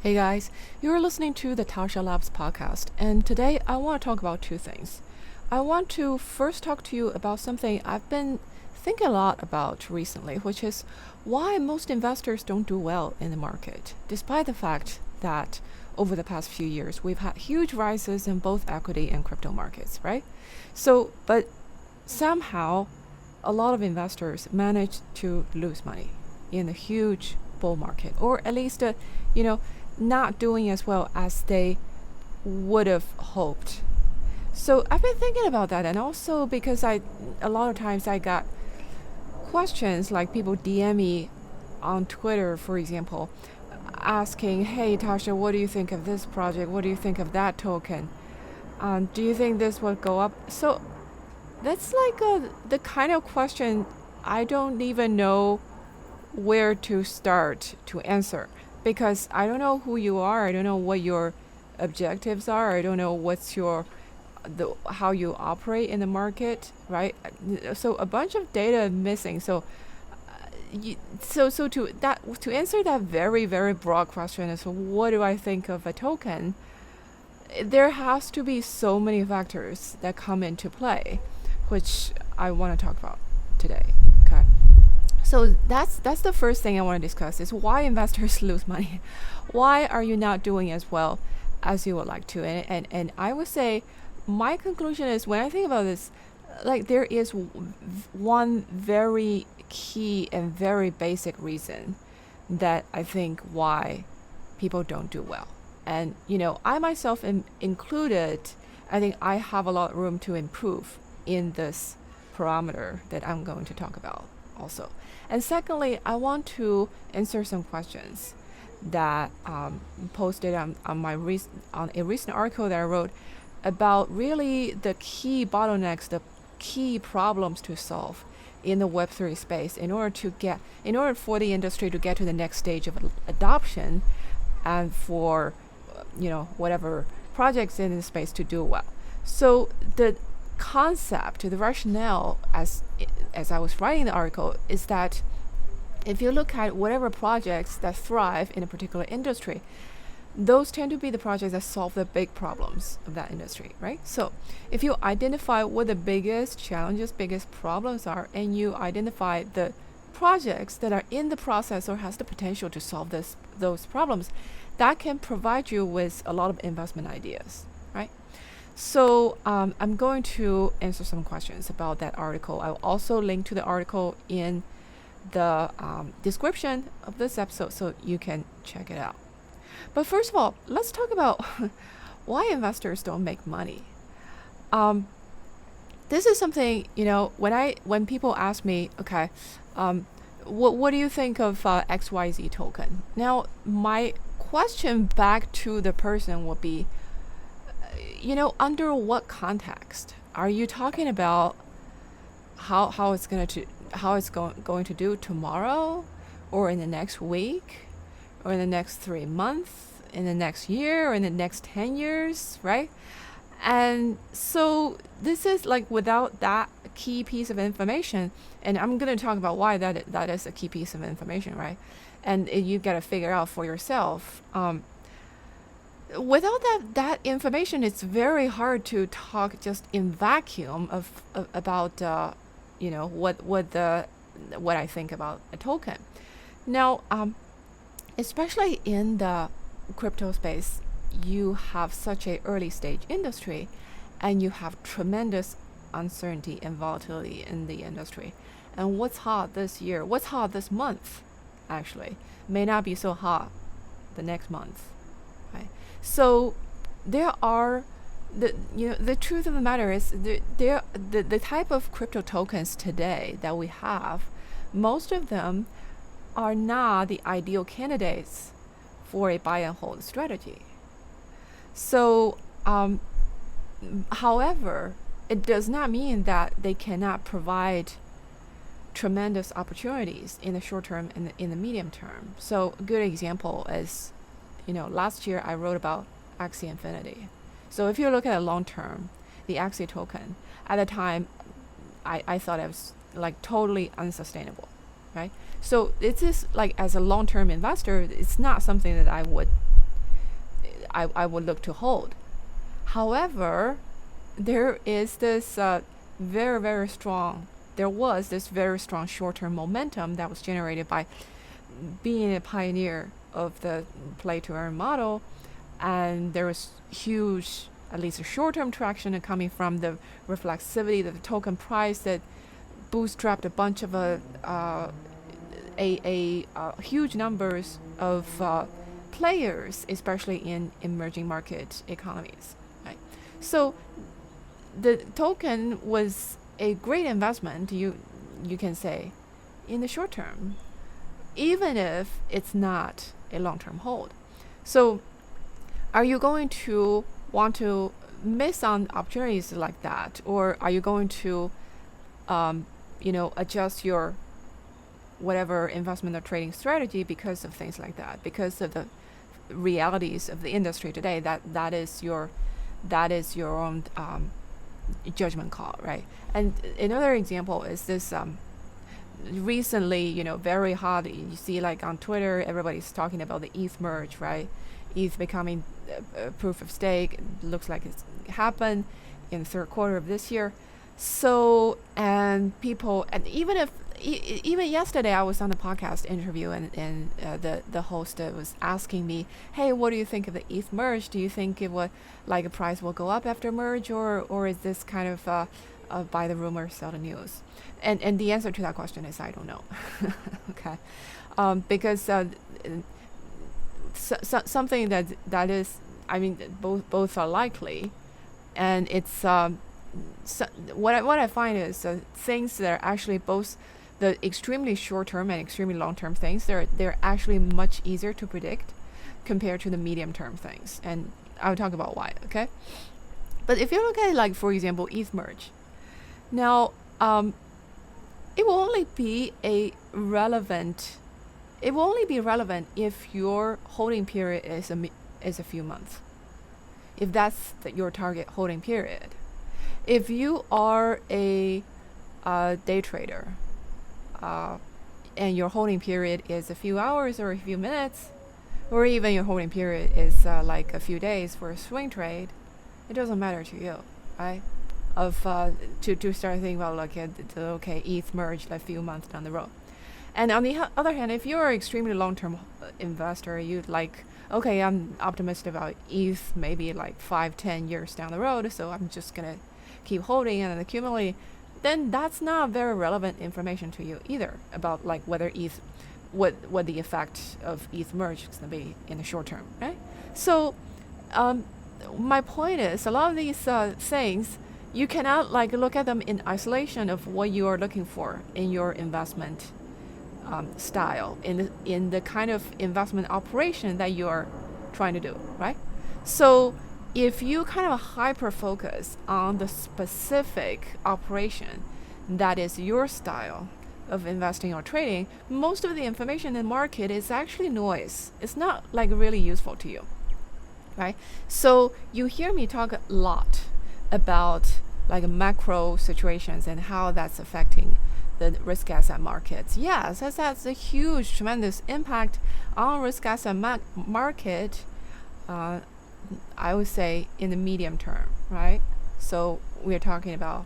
Hey guys, you're listening to the Tasha Labs podcast, and today I want to talk about two things. I want to first talk to you about something I've been thinking a lot about recently, which is why most investors don't do well in the market, despite the fact that over the past few years we've had huge rises in both equity and crypto markets, right? But somehow a lot of investors manage to lose money in the huge bull market, or at least, you know, not doing as well as they would have hoped. So I've been thinking about that, and also because a lot of times I got questions like people DM me on Twitter, for example, asking, "Hey Tasha, what do you think of this project? What do you think of that token? Do you think this will go up?" So that's like the kind of question I don't even know where to start to answer, because I don't know who you are. I don't know what your objectives are. I don't know what's how you operate in the market, right? So a bunch of data missing. To answer that very very broad question is, what do I think of a token? There has to be so many factors that come into play, which I want to talk about today. Okay. So that's the first thing I want to discuss is why investors lose money. Why are you not doing as well as you would like to? And I would say my conclusion is, when I think about this, like there is one very key and very basic reason that I think why people don't do well. And I myself am included. I think I have a lot of room to improve in this parameter that I'm going to talk about also. And secondly, I want to answer some questions that posted on a recent article that I wrote about really the key bottlenecks, the key problems to solve in the Web3 space in order for the industry to get to the next stage of adoption, and for whatever projects in the space to do well. So the concept, the rationale, as I was writing the article, is that if you look at whatever projects that thrive in a particular industry, those tend to be the projects that solve the big problems of that industry, right? So if you identify what the biggest challenges, biggest problems are, and you identify the projects that are in the process or has the potential to solve those problems, that can provide you with a lot of investment ideas, right? So I'm going to answer some questions about that article. I'll also link to the article in the description of this episode so you can check it out. But first of all, let's talk about why investors don't make money. This is something, when people ask me, okay, what do you think of XYZ token? Now, my question back to the person would be, under what context are you talking about? How it's going to do tomorrow, or in the next week, or in the next 3 months, in the next year, or in the next 10 years, right? And so this is like, without that key piece of information, and I'm going to talk about why that is a key piece of information, right? And you got to figure out for yourself. Without that information, it's very hard to talk just in vacuum about what I think about a token. Now, especially in the crypto space, you have such a early stage industry, and you have tremendous uncertainty and volatility in the industry. And what's hot this year, what's hot this month, actually, may not be so hot the next month, right? So there are the truth of the matter is the type of crypto tokens today that we have, most of them are not the ideal candidates for a buy and hold strategy. So, however, it does not mean that they cannot provide tremendous opportunities in the short term and in the medium term. So a good example is, last year I wrote about Axie Infinity. So if you look at it long term, the Axie token, at the time, I thought it was like totally unsustainable, right? So it's just like, as a long term investor, it's not something that I would I would look to hold. However, there is this very, very strong, there was this very strong short-term momentum that was generated by being a pioneer of the play to earn model. And there was huge, at least a short-term traction coming from the reflexivity of the token price that bootstrapped a bunch of huge numbers of players, especially in emerging market economies. Right? So the token was a great investment, you can say, in the short term, even if it's not a long-term hold. So are you going to want to miss on opportunities like that, or are you going to adjust your whatever investment or trading strategy because of things like that, because of the realities of the industry today? That is your own judgment call, right? And another example is this recently, very hot, you see like on Twitter, everybody's talking about the ETH merge, right? ETH becoming a proof of stake. It looks like it's happened in the third quarter of this year. So, and people, and even yesterday I was on a podcast interview, and the host was asking me, hey, what do you think of the ETH merge? Do you think it would, like, a price will go up after merge, or is this kind of buy the rumor, sell the news? And the answer to that question is I don't know. Okay, because something that is, I mean, both are likely, and it's what I find is things that are actually both the extremely short-term and extremely long-term things, they're actually much easier to predict compared to the medium-term things, and I'll talk about why. Okay, but if you look at, like, for example, ETH merge, now it will only be relevant if your holding period is a few months, if that's your target holding period. If you are a day trader and your holding period is a few hours or a few minutes, or even your holding period is like a few days for a swing trade, it doesn't matter to you, right? To start thinking about, like, okay, ETH merged a few months down the road. And on the other hand, if you're an extremely long-term investor, you'd like, okay, I'm optimistic about ETH maybe like 5-10 years down the road, so I'm just gonna keep holding and accumulating, then that's not very relevant information to you either about, like, whether ETH, what the effect of ETH merge is going to be in the short term, right? So my point is, a lot of these things, you cannot, like, look at them in isolation of what you are looking for in your investment style, in the kind of investment operation that you're trying to do, right? So if you kind of hyper focus on the specific operation that is your style of investing or trading, most of the information in the market is actually noise. It's not, like, really useful to you, right? So you hear me talk a lot about, like, macro situations and how that's affecting the risk asset markets. Yes, that has a huge, tremendous impact on risk asset market, I would say, in the medium term, right? So we're talking about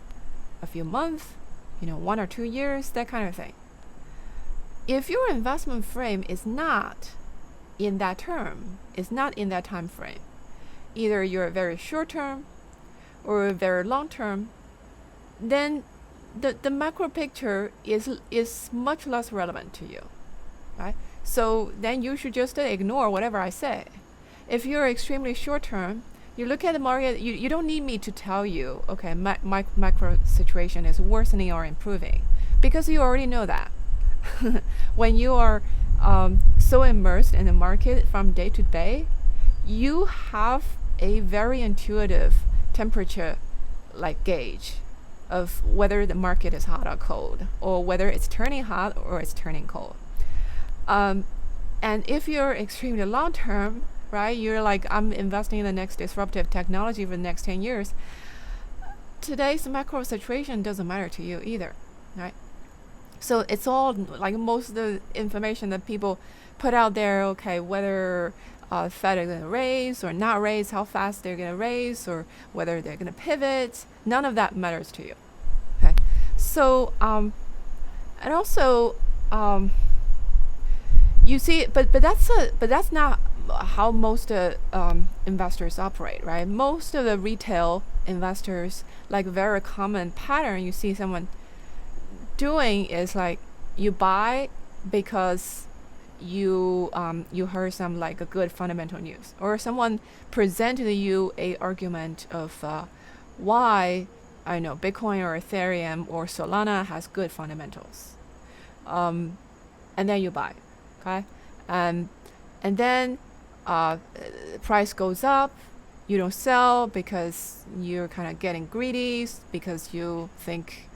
a few months, 1 or 2 years, that kind of thing. If your investment frame is not in that term, is not in that time frame, either you're very short term or very long term, then the macro picture is much less relevant to you, right? So then you should just ignore whatever I say. If you're extremely short term, you look at the market, you don't need me to tell you, okay, macro situation is worsening or improving, because you already know that. When you are so immersed in the market from day to day, you have a very intuitive temperature, like, gauge of whether the market is hot or cold, or whether it's turning hot or it's turning cold. And if you're extremely long term, right, you're like, I'm investing in the next disruptive technology for the next 10 years, today's macro situation doesn't matter to you either, right? So it's all, like, most of the information that people put out there, okay, whether Fed are going to raise or not raise, how fast they're going to raise, or whether they're going to pivot. None of that matters to you. Okay. So and also you see, but that's not how most investors operate, right? Most of the retail investors, like very common pattern you see someone doing is like you buy because you heard some like a good fundamental news, or someone presented you a argument of why I know Bitcoin or Ethereum or Solana has good fundamentals, and then you buy, okay, and then price goes up, you don't sell because you're kind of getting greedy, because you think,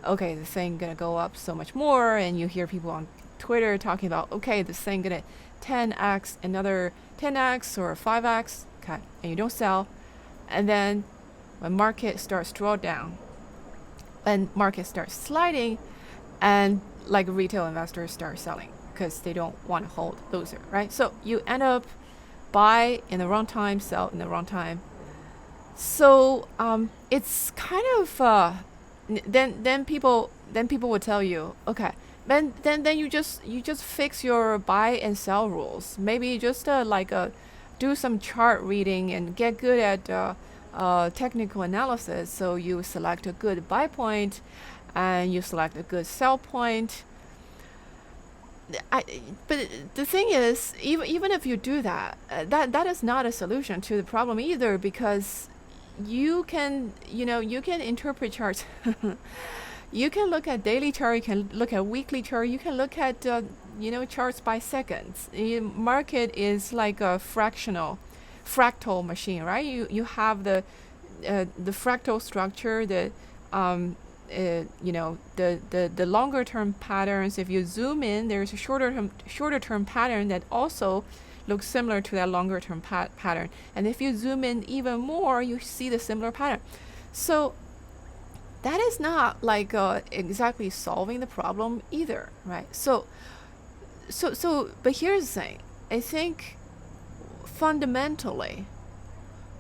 okay, the thing gonna go up so much more, and you hear people on Twitter talking about, okay, this thing gonna 10x, another 10x or 5x, okay, and you don't sell, and then when market starts to draw down, when market starts sliding, and like retail investors start selling because they don't want to hold loser, right? So you end up buy in the wrong time, sell in the wrong time. So it's kind of then people will tell you, okay, then you just fix your buy and sell rules. Maybe just do some chart reading and get good at technical analysis. So you select a good buy point, and you select a good sell point. But the thing is, even if you do that, that is not a solution to the problem either, because you can interpret charts. You can look at daily chart, you can look at weekly chart, you can look at charts by seconds. Market is like a fractal machine, right? You have the fractal structure, the longer term patterns. If you zoom in, there's a shorter term pattern that also looks similar to that longer term pattern. And if you zoom in even more, you see the similar pattern. So that is not like exactly solving the problem either, right? So but here's the thing. I think fundamentally,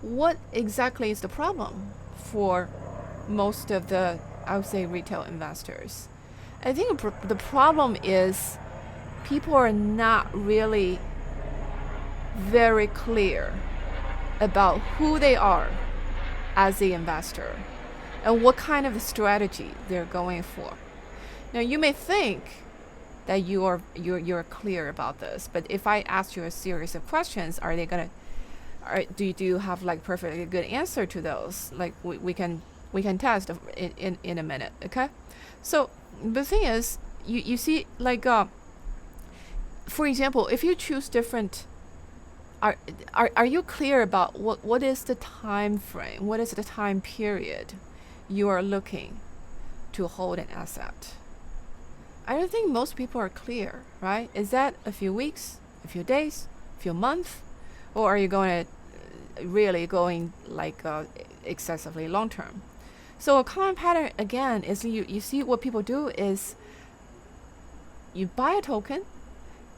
what exactly is the problem for most of the, I would say, retail investors? I think the problem is people are not really very clear about who they are as the investor and what kind of strategy they're going for. Now, you may think that you're clear about this, but if I ask you a series of questions, do you have like perfectly good answer to those? Like we can test in a minute, okay? So the thing is, you see, like for example, if you choose different, are you clear about what is the time frame? What is the time period you are looking to hold an asset? I don't think most people are clear, right? Is that a few weeks, a few days, a few months, or are you really going like excessively long term? So a common pattern again is you see what people do is you buy a token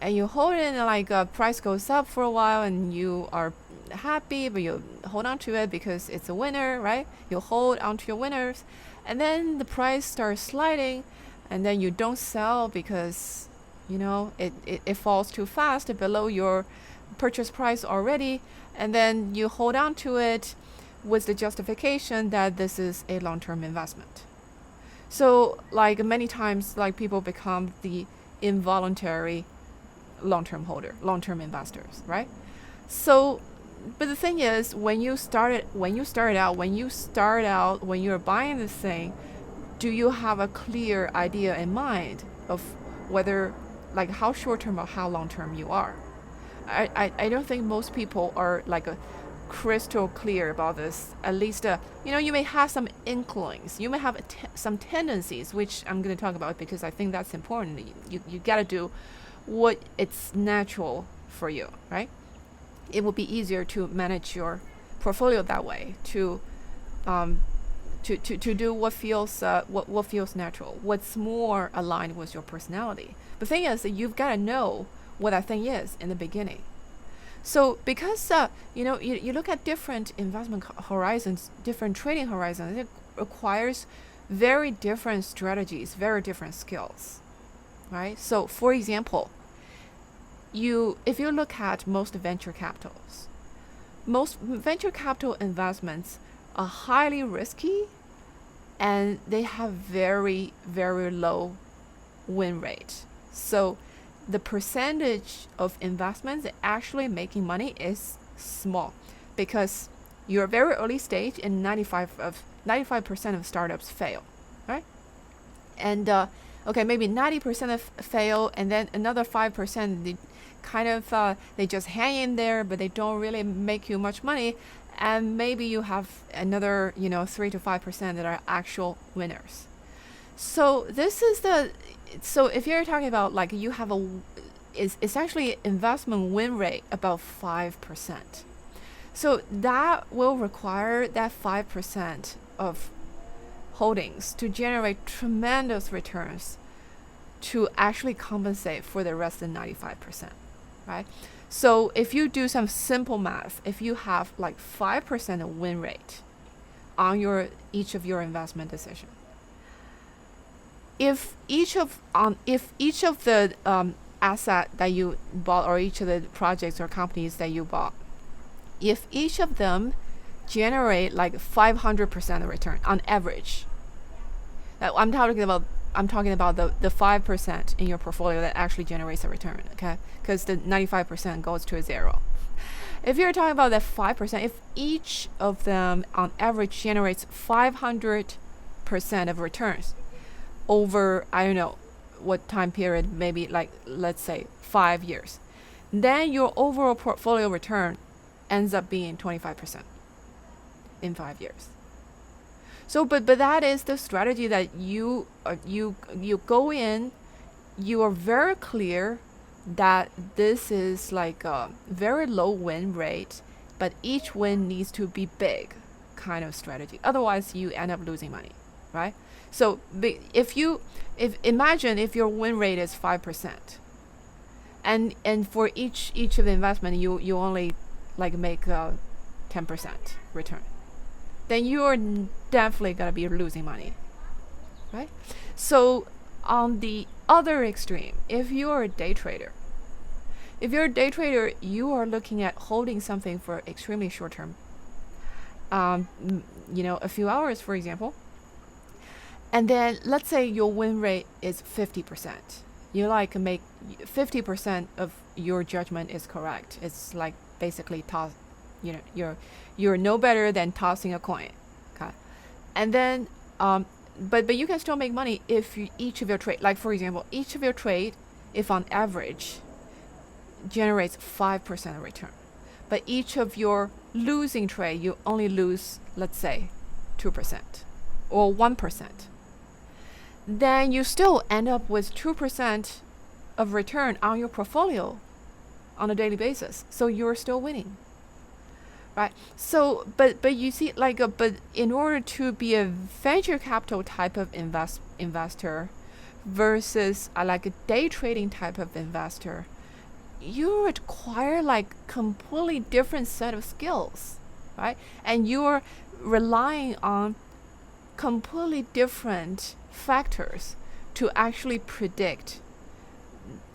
and you hold it, and like price goes up for a while and you are happy, but you hold on to it because it's a winner, right? You hold on to your winners, and then the price starts sliding, and then you don't sell because it falls too fast below your purchase price already, and then you hold on to it with the justification that this is a long-term investment. So like many times, like people become the involuntary long-term holder, long-term investors, right? So, but the thing is, when you start out, when you're buying this thing, do you have a clear idea in mind of whether, like, how short-term or how long-term you are? I don't think most people are like a crystal clear about this. At least, you may have some inklings. You may have some tendencies, which I'm going to talk about because I think that's important. You got to do what it's natural for you, right? It will be easier to manage your portfolio that way, to do what feels natural, what's more aligned with your personality. The thing is that you've got to know what that thing is in the beginning. So because you look at different investment horizons, different trading horizons, it requires very different strategies, very different skills, right? So for example, if you look at most venture capitals, most venture capital investments are highly risky and they have very, very low win rate. So the percentage of investments actually making money is small because you're very early stage and 95% of startups fail, right? And okay, maybe 90% of fail, and then another 5% they kind of they just hang in there, but they don't really make you much money. And maybe you have another 3 to 5% that are actual winners. So if you're talking about like you have it's actually investment win rate about 5%. So that will require that 5% of holdings to generate tremendous returns to actually compensate for the rest of 95%, right? So if you do some simple math, if you have like 5% of win rate on each of your investment decision, if each of the asset that you bought or each of the projects or companies that you bought, if each of them generate like 500% of return on average, I'm talking about the 5% in your portfolio that actually generates a return, okay? Because the 95% goes to a zero. If you're talking about that 5%, if each of them on average generates 500% of returns over, I don't know what time period, maybe like let's say 5 years, then your overall portfolio return ends up being 25% in 5 years. So, but that is the strategy that you go in. You are very clear that this is like a very low win rate, but each win needs to be big kind of strategy. Otherwise, you end up losing money, right? So, imagine if your win rate is 5%, and for each of the investment you only like make 10% return, then you are definitely going to be losing money, right? So on the other extreme, if you're a day trader, you are looking at holding something for extremely short term, a few hours, for example, and then let's say your win rate is 50%. You like make 50% of your judgment is correct. It's like basically toss, you're no better than tossing a coin, okay? And then, but you can still make money if each of your trade, like for example, each of your trade, if on average, generates 5% of return, but each of your losing trade, you only lose, let's say, 2% or 1%. Then you still end up with 2% of return on your portfolio on a daily basis. So you're still winning, right? So, but you see, but in order to be a venture capital type of investor versus like a day trading type of investor, you require like completely different set of skills, right? And you're relying on completely different factors to actually predict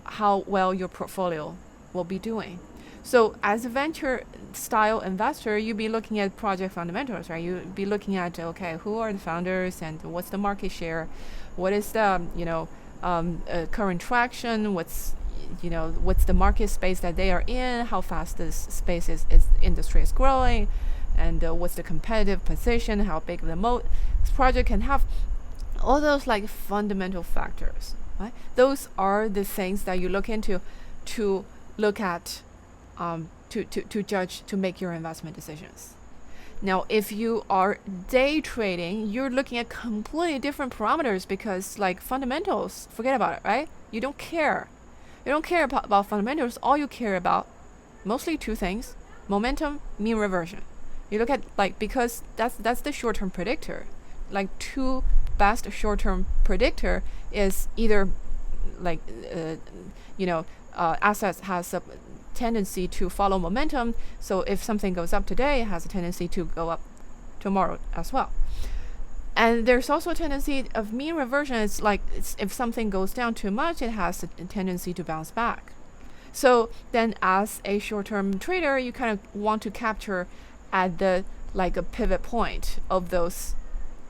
how well your portfolio will be doing. So as a venture style investor, you'd be looking at project fundamentals, right? You'd be looking at, okay, who are the founders and what's the market share? What is the, current traction? What's the market space that they are in? How fast this space industry is growing? And what's the competitive position? How big the moat this project can have? All those like fundamental factors, right? Those are the things that you look into to look at, to judge, to make your investment decisions. Now, if you are day trading, you're looking at completely different parameters because like fundamentals, forget about it, right? You don't care. You don't care about fundamentals. All you care about, mostly two things: momentum, mean reversion. You look at because that's the short-term predictor. Like two best short-term predictor is either assets has tendency to follow momentum. So if something goes up today, it has a tendency to go up tomorrow as well. And there's also a tendency of mean reversion. It's like if something goes down too much, it has a tendency to bounce back. So then as a short-term trader, you kind of want to capture at the like a pivot point of those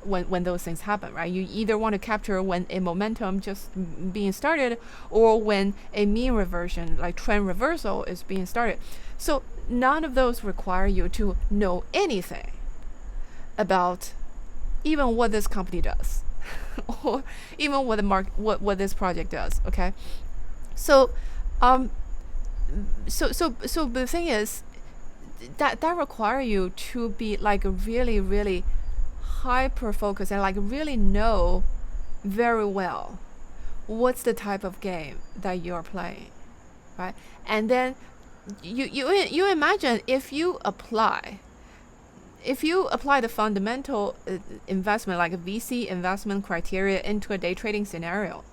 when those things happen, right? You either want to capture when a momentum just being started or when a mean reversion, like trend reversal, is being started. So none of those require you to know anything about even what this company does or even what what this project does. Okay, so so the thing is that require you to be like really hyper focused and like really know very well what's the type of game that you're playing, right? And then you imagine if you apply the fundamental investment, like a VC investment criteria, into a day trading scenario,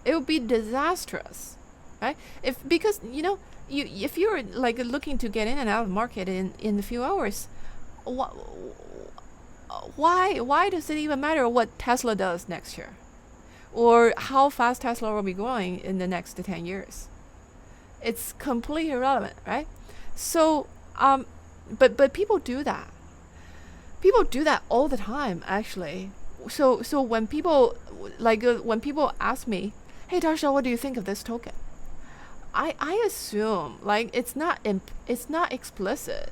it would be disastrous, right? Because if you're like looking to get in and out of the market in a few hours, why does it even matter what Tesla does next year, or how fast Tesla will be growing in the next 10 years? It's completely irrelevant, right? So but people do that. People do that all the time, actually. So when people ask me, "Hey, Darsha, what do you think of this token?" I assume like it's not explicit,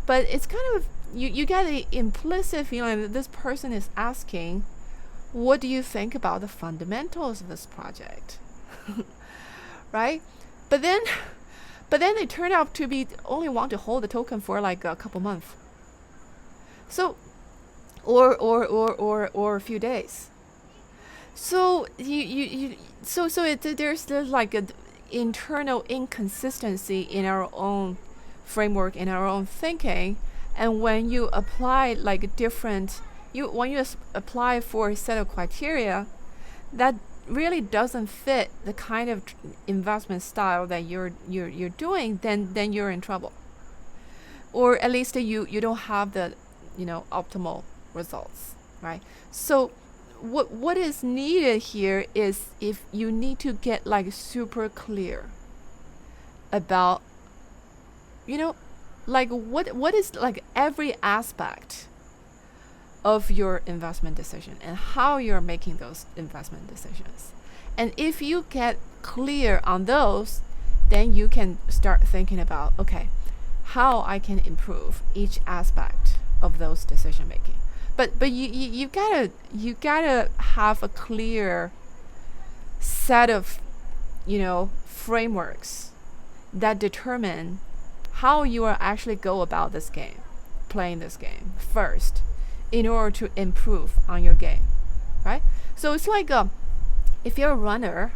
but it's kind of you get the implicit feeling that this person is asking, "What do you think about the fundamentals of this project?" Right? But then they turn out to be only want to hold the token for like a couple months. So, or a few days. So there's like an internal inconsistency in our own framework, in our own thinking, and when you apply like when you apply for a set of criteria that really doesn't fit the kind of investment style that you're doing, then you're in trouble, or at least you don't have the optimal results, right? So what is needed here is if you need to get like super clear about like what is like every aspect of your investment decision and how you're making those investment decisions. And if you get clear on those, then you can start thinking about, okay, how I can improve each aspect of those decision making. But you gotta have a clear set of frameworks that determine how you will actually go about this game, playing this game first, in order to improve on your game, right? So it's like if you're a runner,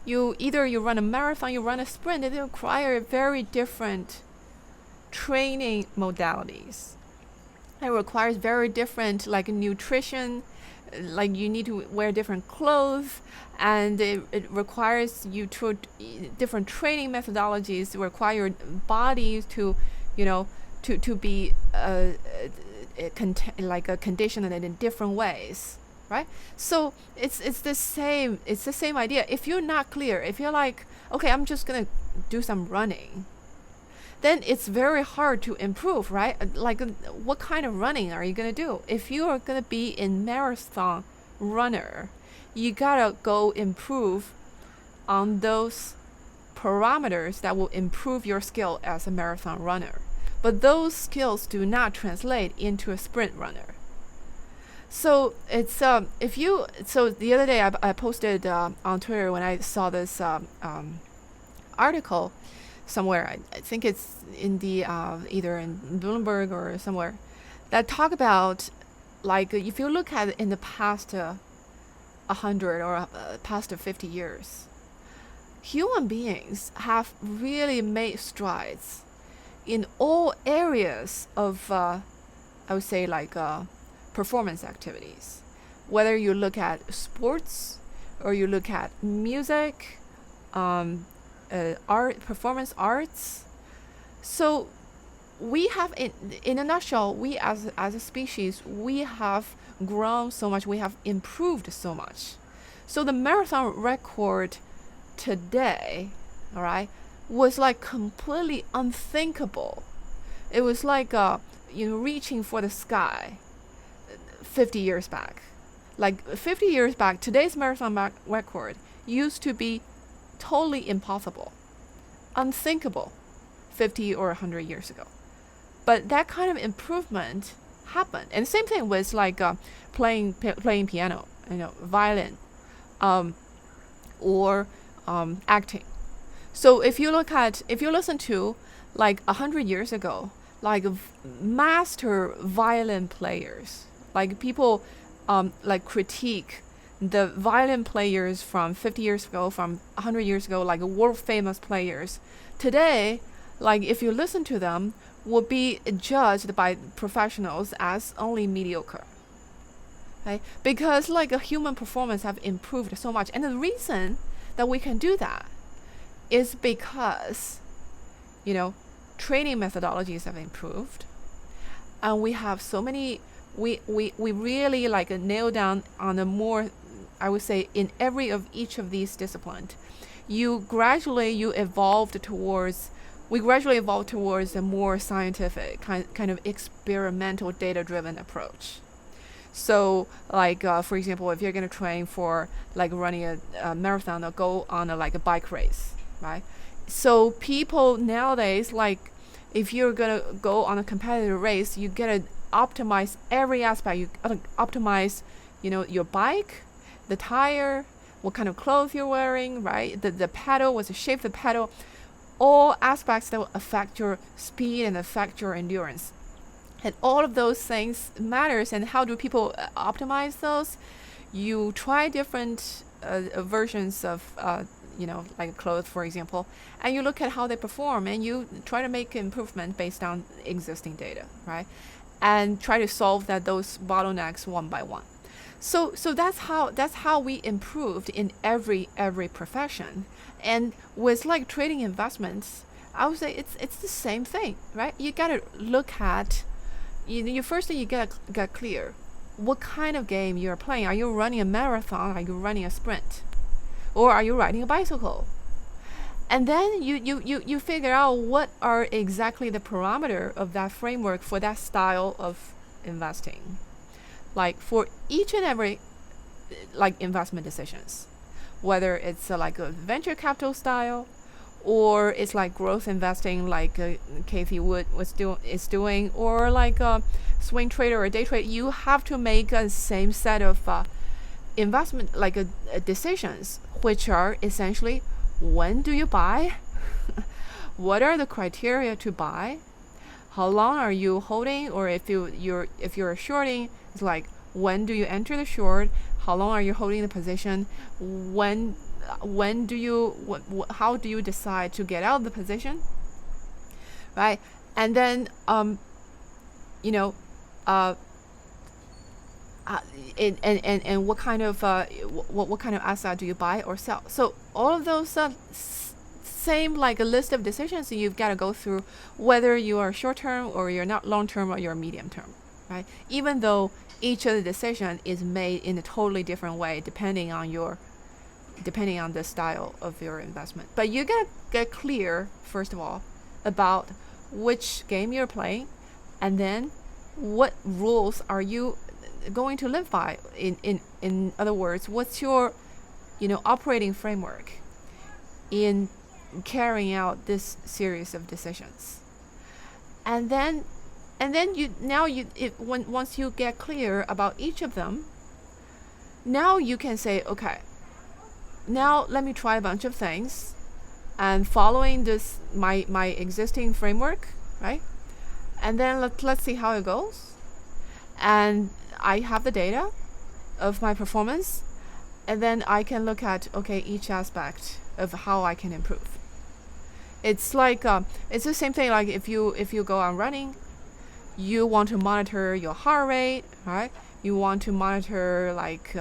you run a marathon, you run a sprint, it require very different training modalities. It requires very different like nutrition, like you need to wear different clothes, and it requires you to different training methodologies. It require your body to to be conditioned in different ways, right? So it's the same idea. If you're not clear, if you're like, okay, I'm just gonna do some running, then it's very hard to improve, right? Like, what kind of running are you gonna do? If you are gonna be a marathon runner, you gotta go improve on those parameters that will improve your skill as a marathon runner. But those skills do not translate into a sprint runner. So it's so the other day I posted on Twitter when I saw this article somewhere. I think it's in the either in Bloomberg or somewhere, that talk about like if you look at it in the past 100 or past 50 years, human beings have really made strides in all areas of I would say like performance activities. Whether you look at sports or you look at music, performance arts. So we have, in a nutshell, we as a species, we have grown so much, we have improved so much. So the marathon record today, all right, was like completely unthinkable. It was like reaching for the sky 50 years back. Like 50 years back, today's marathon record used to be totally impossible, unthinkable 50 or 100 years ago. But that kind of improvement happened. And same thing with like playing piano, violin, or acting. So if you listen to like 100 years ago, like master violin players, like people like critique the violin players from 50 years ago, from 100 years ago, like world famous players. Today, like if you listen to them, will be judged by professionals as only mediocre. Okay? Because like a human performance have improved so much. And the reason that we can do that is because, training methodologies have improved. And we have so many, we really like nail down on a more, I would say, in each of these disciplines. We gradually evolved towards a more scientific kind of experimental data-driven approach. So like for example, if you're going to train for like running a marathon or go on a bike race, right? So people nowadays, like if you're going to go on a competitive race, you got to optimize every aspect. You gotta optimize your bike, the tire, what kind of clothes you're wearing, right? The pedal, what's the shape of the pedal, all aspects that will affect your speed and affect your endurance. And all of those things matters. And how do people optimize those? You try different versions of like clothes, for example, and you look at how they perform, and you try to make improvement based on existing data, right? And try to solve those bottlenecks one by one. So that's how we improved in every profession. And with like trading investments, I would say it's the same thing, right? You gotta look at you first you gotta get clear what kind of game you're playing. Are you running a marathon? Are you running a sprint? Or are you riding a bicycle? And then you figure out what are exactly the parameter of that framework for that style of investing. Like for each and every like investment decisions, whether it's like a venture capital style, or it's like growth investing, like Cathie Wood is doing, or like a swing trader or day trade, you have to make a same set of investment like decisions, which are essentially, when do you buy? What are the criteria to buy? How long are you holding? Or if you're shorting, it's like, when do you enter the short? How long are you holding the position? How do you decide to get out of the position? Right? And then and what kind of asset do you buy or sell? So all of those same like a list of decisions you've got to go through, whether you are short term or you're not long term or you're medium term, right? Even though each of the decision is made in a totally different way depending on the style of your investment. But you gotta get clear first of all about which game you're playing, and then what rules are you going to live by. In other words, what's your operating framework in carrying out this series of decisions. And then once you get clear about each of them, now you can say, okay, now let me try a bunch of things, and following this my existing framework, right? And then let's see how it goes. And I have the data of my performance, and then I can look at each aspect of how I can improve. It's like it's the same thing. Like if you go on running, you want to monitor your heart rate, right? You want to monitor like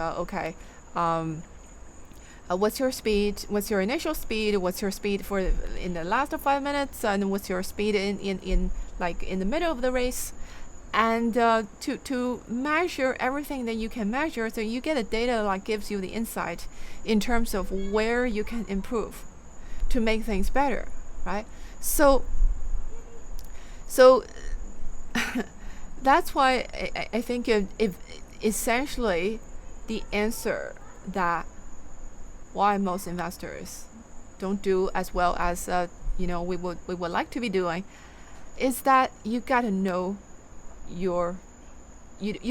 What's your speed? What's your initial speed? What's your speed for in the last 5 minutes? And what's your speed in like in the middle of the race? And to measure everything that you can measure, so you get a data like gives you the insight in terms of where you can improve to make things better, right? So that's why I think if essentially the answer that why most investors don't do as well as we would like to be doing is that you gotta know you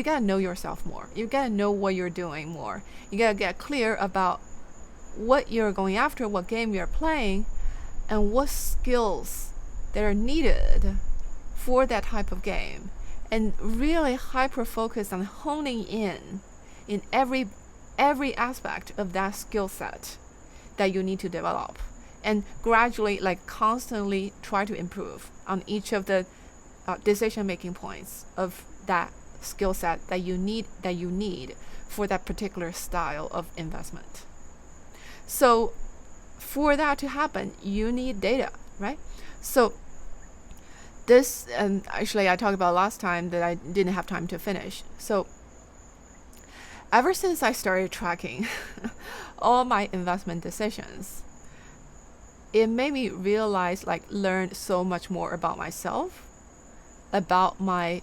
gotta know yourself more. You gotta know what you're doing more. You gotta get clear about what you're going after, what game you're playing, and what skills that are needed for that type of game, and really hyper focus on honing in every aspect of that skill set that you need to develop, and gradually, like constantly try to improve on each of the decision-making points of that skill set that you need for that particular style of investment. So for that to happen, you need data, right? So this, actually I talked about last time that I didn't have time to finish. So ever since I started tracking all my investment decisions, it made me realize, learn so much more about myself, about my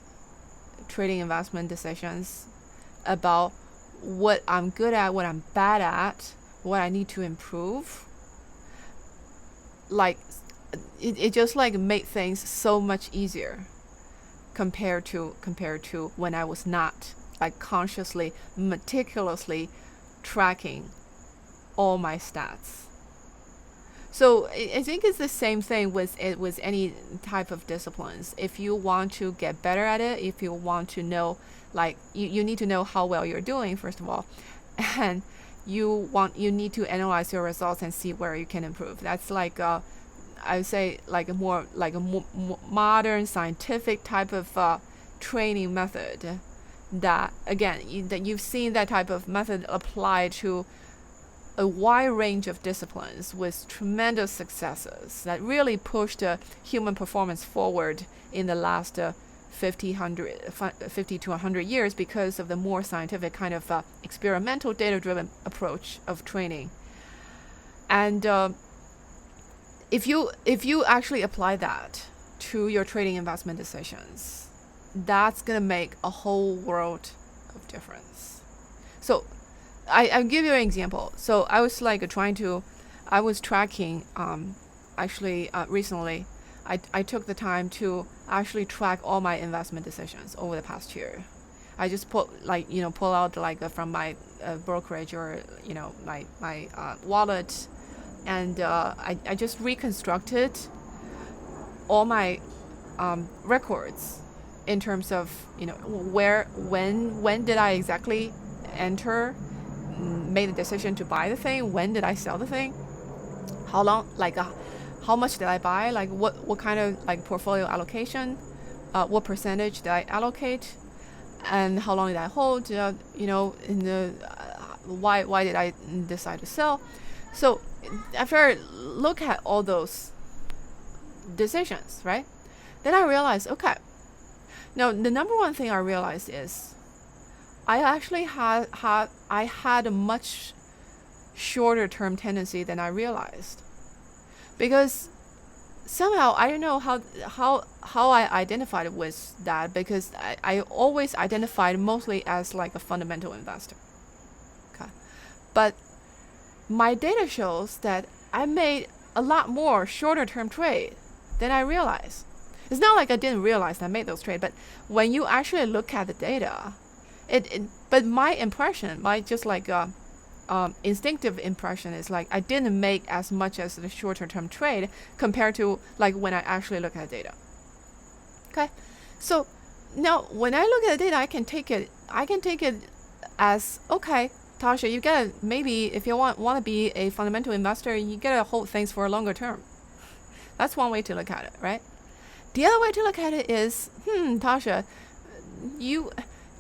trading investment decisions, about what I'm good at, what I'm bad at, what I need to improve. It just made things so much easier compared to when I was not consciously, meticulously tracking all my stats. So I think it's the same thing with any type of disciplines. If you want to get better at it, if you want to know, you need to know how well you're doing, first of all, and you need to analyze your results and see where you can improve. That's I would say a more modern scientific type of training method. That again, you've seen that type of method applied to a wide range of disciplines with tremendous successes that really pushed human performance forward in the last 50 to 100 years because of the more scientific kind of experimental data-driven approach of training. And if you actually apply that to your trading investment decisions, that's going to make a whole world of difference. So I'll give you an example. So I was I was tracking, recently, I took the time to actually track all my investment decisions over the past year. I just pull out from my brokerage or, my wallet, and I just reconstructed all my records in terms of, when did I exactly enter, made a decision to buy the thing, when did I sell the thing, how long, how much did I buy, what kind of portfolio allocation, what percentage did I allocate, and how long did I hold, why did I decide to sell. So after I look at all those decisions, right, then I realized, okay, now the number one thing I realized is I actually had a much shorter term tendency than I realized, because somehow I don't know how I identified with that, because I always identified mostly as a fundamental investor. Okay, but my data shows that I made a lot more shorter term trade than I realized. It's not like I didn't realize I made those trades, but when you actually look at the data, but my impression, my just instinctive impression is I didn't make as much as the shorter term trade compared to when I actually look at data. Okay, so now when I look at the data, I can take it as, okay, Tasha, you gotta, maybe if you want to be a fundamental investor, you gotta hold things for a longer term. That's one way to look at it, right? The other way to look at it is, Tasha, you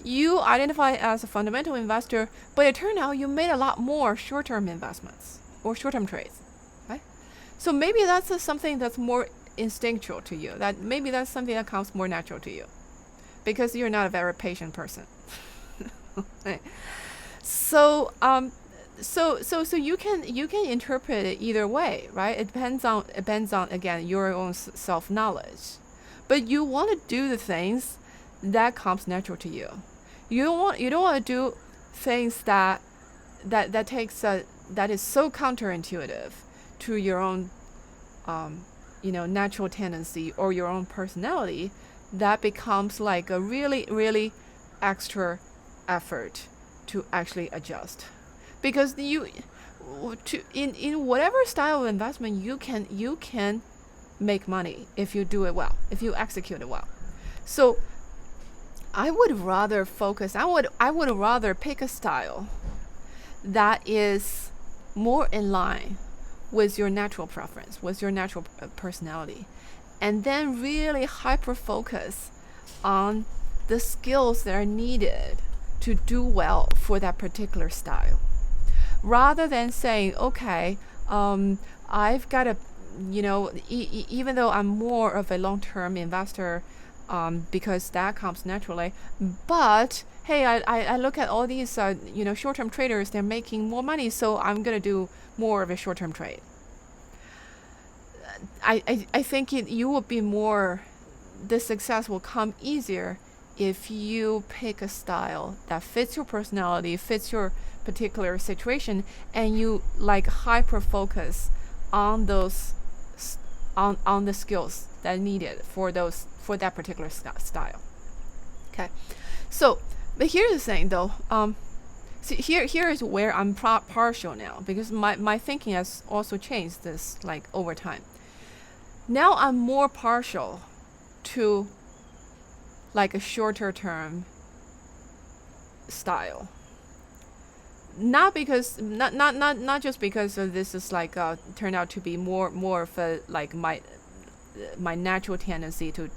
you identify as a fundamental investor, but it turned out you made a lot more short-term investments or short-term trades, right? So maybe that's something that's more instinctual to you. That maybe that's something that comes more natural to you, because you're not a very patient person. Right. So so you can interpret it either way, right? It depends on again your own self knowledge, but you want to do the things that comes natural to you. You don't want to do things that takes that is so counterintuitive to your own natural tendency or your own personality, that becomes like a really extra effort to actually adjust. Because in whatever style of investment, you can make money if you do it well, if you execute it well. So I would rather focus, I would rather pick a style that is more in line with your natural preference, with your natural personality, and then really hyper focus on the skills that are needed to do well for that particular style, rather than saying, okay, I've got to, even though I'm more of a long-term investor, because that comes naturally, but hey, I look at all these short-term traders, they're making more money, so I'm gonna do more of a short-term trade. I think you will be more, the success will come easier if you pick a style that fits your personality, fits your particular situation, and you like hyper focus on those on the skills that are needed for that particular style. Okay, so but here's the thing though. See, here is where I'm partial now, because my thinking has also changed this like over time. Now I'm more partial to like a shorter term style. Not just because of this is like turned out to be more of a like my natural tendency to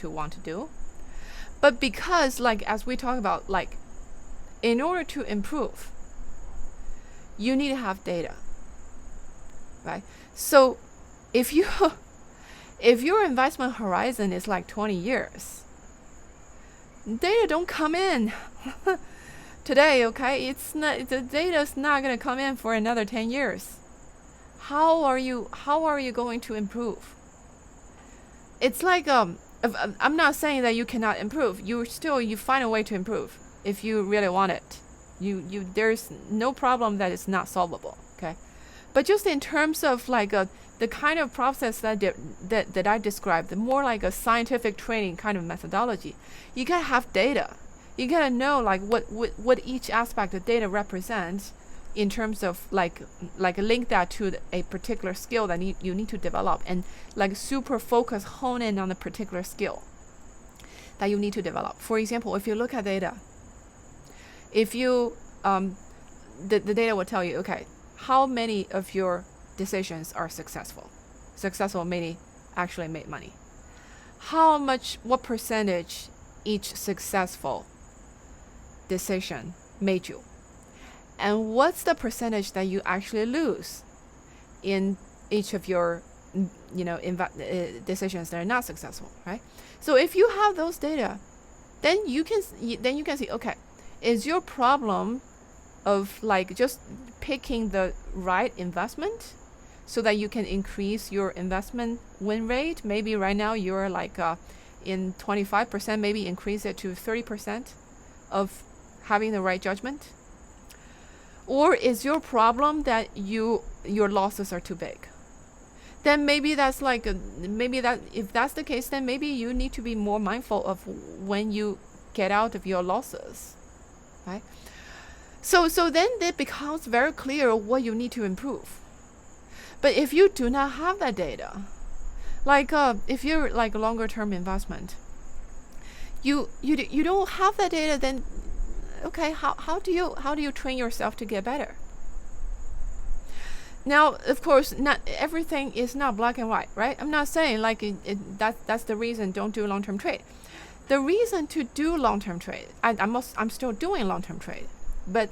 want to do, but because like as we talk about, like in order to improve, you need to have data, right? So if your investment horizon is like 20 years, data don't come in today, okay? It's not, the data's not going to come in for another 10 years. How are you going to improve? It's like I'm not saying that you cannot improve. You find a way to improve if you really want it. There's no problem that is not solvable, okay? But just in terms of like the kind of process that I described, the more like a scientific training kind of methodology, you gotta have data. You gotta know like what each aspect of data represents in terms of like link that to a particular skill that you need to develop, and like super focus, hone in on the particular skill that you need to develop. For example, if you look at data, if you the data will tell you, okay, how many of your decisions are successful meaning actually made money, what percentage each successful decision made you, and what's the percentage that you actually lose in each of your decisions that are not successful, right? So if you have those data, then you can see, okay, is your problem of like just picking the right investment so that you can increase your investment win rate? Maybe right now you're like in 25%, maybe increase it to 30% of having the right judgment. Or is your problem that your losses are too big? Then maybe that's like if that's the case, then maybe you need to be more mindful of when you get out of your losses, right? So then it becomes very clear what you need to improve. But if you do not have that data, like if you're like a longer term investment, you don't have that data, then okay, how do you train yourself to get better? Now, of course, not everything is not black and white, right? I'm not saying like that's the reason don't do long-term trade. the reason to do long-term trade, I'm still doing long-term trade, but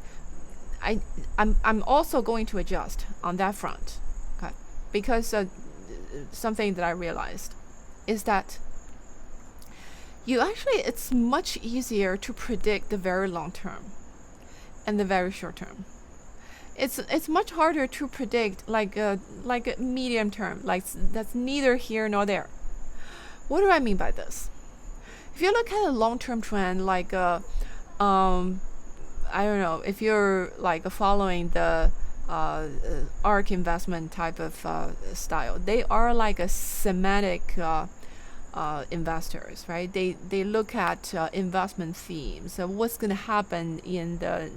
I'm also going to adjust on that front, okay? Because something that I realized is that it's much easier to predict the very long term and the very short term. It's much harder to predict like a medium term, like that's neither here nor there. What do I mean by this? If you look at a long-term trend, like I don't know, if you're like following the ARK investment type of style, they are like a semantic investors, right? They look at investment themes. So what's going to happen in the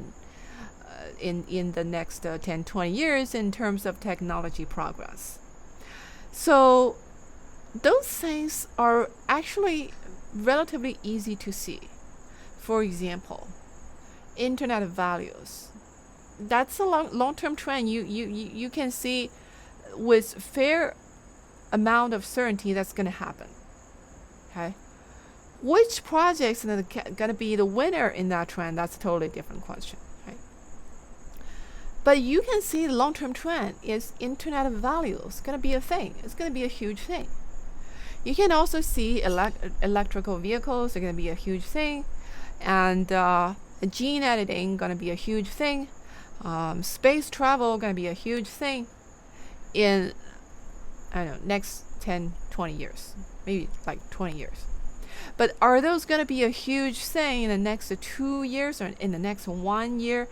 next 10, 20 years in terms of technology progress. So those things are actually relatively easy to see. For example, Internet of Values. That's a long-term trend. You can see with fair amount of certainty that's going to happen. Okay, which projects are going to be the winner in that trend? That's a totally different question. Right? But you can see the long-term trend is Internet of Values going to be a thing. It's going to be a huge thing. You can also see electrical vehicles are going to be a huge thing, and gene editing going to be a huge thing. Space travel going to be a huge thing in, I don't know, next 10, 20 years, maybe like 20 years. But are those going to be a huge thing in the next 2 years or in the next 1 year?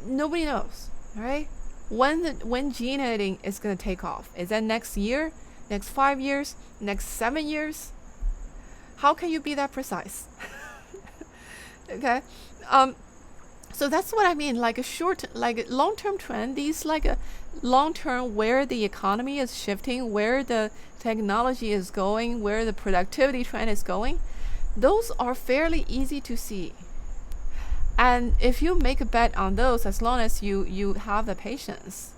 Nobody knows, right? When gene editing is going to take off? Is that next year, next 5 years, next 7 years? How can you be that precise? Okay. So that's what I mean, like a long-term trend, these like a long-term where the economy is shifting, where the technology is going, where the productivity trend is going, those are fairly easy to see. And if you make a bet on those, as long as you have the patience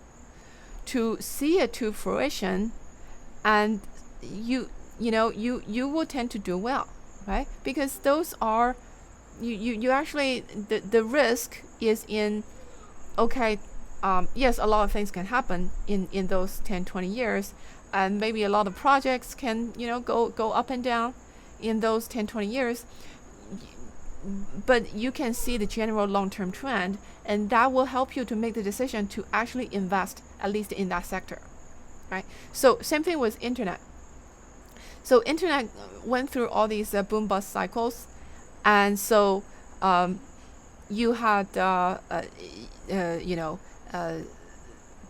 to see it to fruition, and you will tend to do well, right? Because those are you actually the risk is in, okay, yes, a lot of things can happen in those 10, 20 years, and maybe a lot of projects can go up and down in those 10, 20 years, but you can see the general long-term trend, and that will help you to make the decision to actually invest at least in that sector, right? So same thing with internet. So internet went through all these boom bust cycles. And so you had,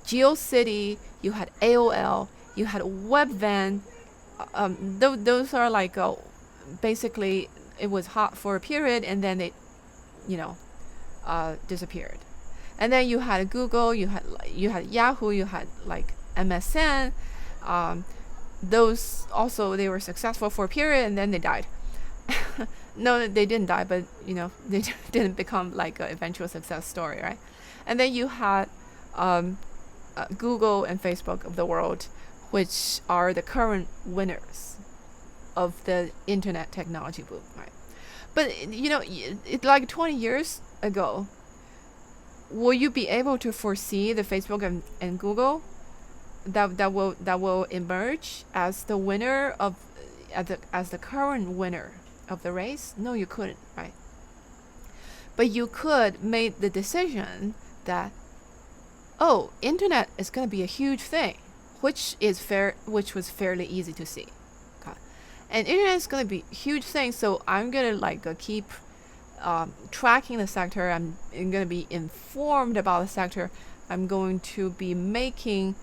GeoCity, you had AOL, you had Webvan. Those are like basically it was hot for a period and then it, disappeared. And then you had Google, you had Yahoo, you had like MSN. Those also, they were successful for a period and then they died. No, they didn't die, but they didn't become like an eventual success story, right? And then you had Google and Facebook of the world, which are the current winners of the internet technology boom, right? But it's like 20 years ago. Will you be able to foresee the Facebook and Google that will emerge as the winner of as the current winner of the race? No, you couldn't, right? But you could make the decision that, internet is going to be a huge thing, which was fairly easy to see. Okay. And internet is going to be a huge thing, so I'm going to keep tracking the sector. I'm going to be informed about the sector. I'm going to be making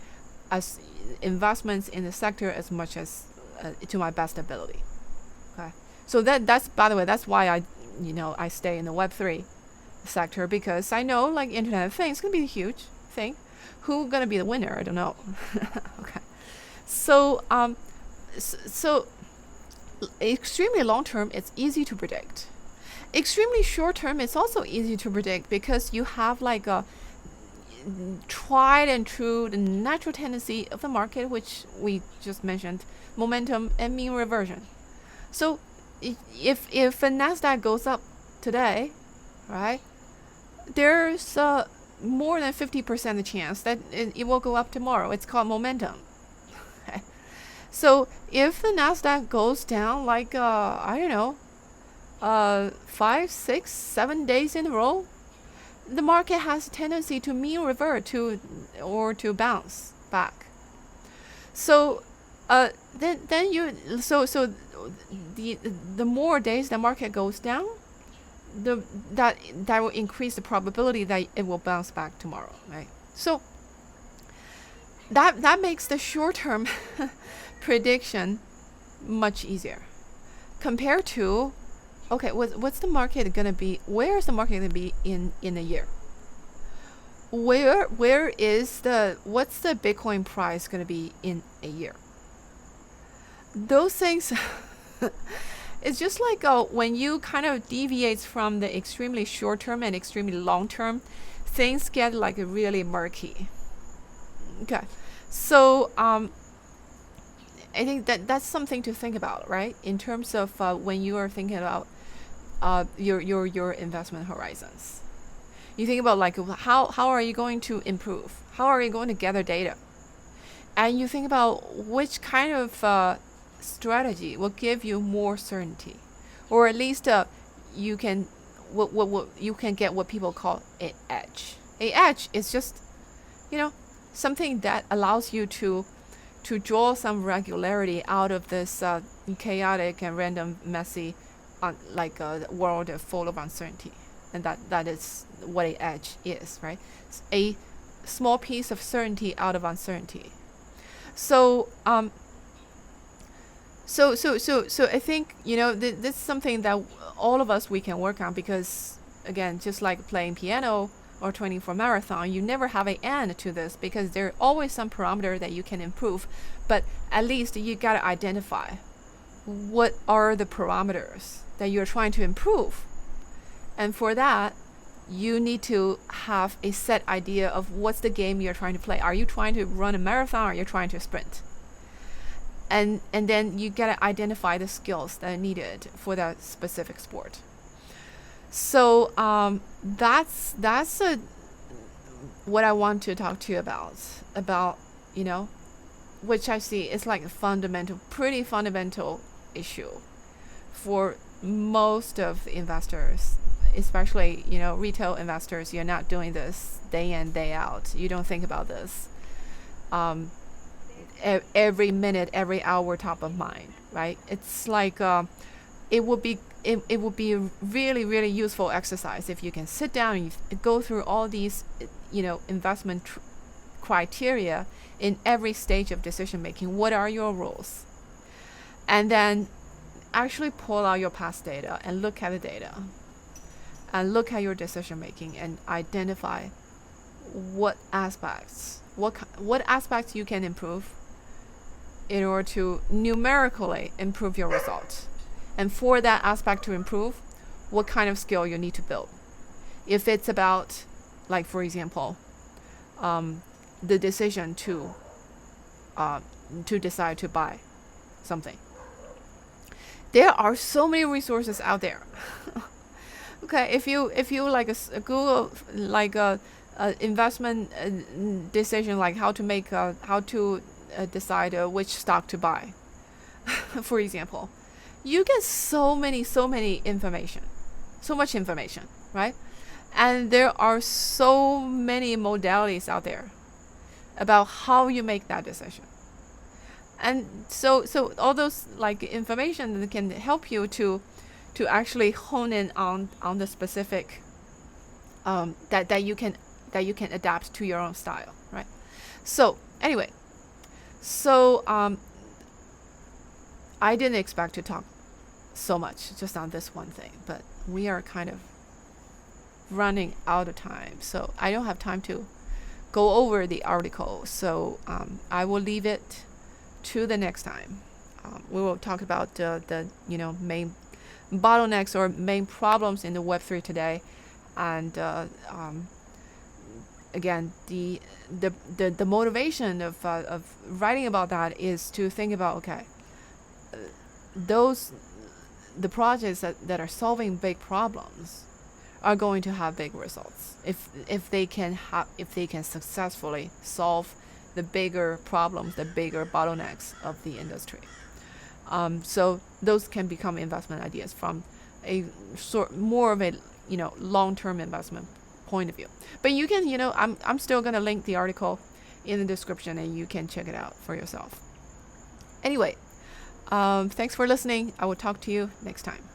investments in the sector as much as to my best ability. Okay. So that's, by the way, that's why I stay in the Web3 sector, because I know like Internet of Things is going to be a huge thing. Who's going to be the winner? I don't know. Okay. So so extremely long term, it's easy to predict. Extremely short term, it's also easy to predict because you have like a tried and true the natural tendency of the market, which we just mentioned, momentum and mean reversion. So if a Nasdaq goes up today, right? There's more than 50% chance that it will go up tomorrow. It's called momentum. Okay. So if the Nasdaq goes down like I don't know, 5, 6, 7 days in a row, the market has a tendency to mean revert to bounce back. So then you so the more days the market goes down, that will increase the probability that it will bounce back tomorrow, right? So that makes the short term prediction much easier compared to, okay, what's the market gonna be? Where is the market gonna be in a year? Where is what's the Bitcoin price gonna be in a year? Those things. It's just like when you kind of deviates from the extremely short term and extremely long term, things get like really murky. Okay, so I think that's something to think about, right? In terms of when you are thinking about your investment horizons, you think about like how are you going to improve? How are you going to gather data? And you think about which kind of strategy will give you more certainty, or at least you can what you can get what people call an edge. A edge is just, something that allows you to draw some regularity out of this chaotic and random, messy, like a world full of uncertainty, and that is what an edge is, right? It's a small piece of certainty out of uncertainty. So So I think this is something that all of us we can work on, because again, just like playing piano or training for marathon, you never have an end to this because there are always some parameter that you can improve, but at least you gotta identify what are the parameters that you're trying to improve, and for that you need to have a set idea of what's the game you're trying to play. Are you trying to run a marathon, or are you trying to sprint? And then you gotta identify the skills that are needed for that specific sport. So that's what I want to talk to you about which I see is like a pretty fundamental issue for most of the investors, especially retail investors. You're not doing this day in, day out. You don't think about this every minute, every hour, top of mind, right? It's like it would be a really, really useful exercise if you can sit down and you go through all these investment criteria in every stage of decision making. What are your rules? And then actually pull out your past data and look at the data and look at your decision making and identify what aspects you can improve in order to numerically improve your results. And for that aspect to improve, what kind of skill you need to build. If it's about, like for example, the decision to decide to buy something. There are so many resources out there. Okay, if you like a Google like a investment decision, like how to decide which stock to buy, for example, you get so much information, right? And there are so many modalities out there about how you make that decision. And so all those like information that can help you to actually hone in on the specific that you can adapt to your own style, right? So anyway, I didn't expect to talk so much just on this one thing, but we are kind of running out of time, so I don't have time to go over the article. So I will leave it to the next time. We will talk about the main bottlenecks or main problems in the Web3 today, and again, the motivation of writing about that is to think about, okay, those the projects that are solving big problems are going to have big results if they can successfully solve the bigger problems, the bigger bottlenecks of the industry. So those can become investment ideas from a more of a long-term investment point of view. But you can I'm still gonna link the article in the description and you can check it out for yourself. Anyway, thanks for listening. I will talk to you next time.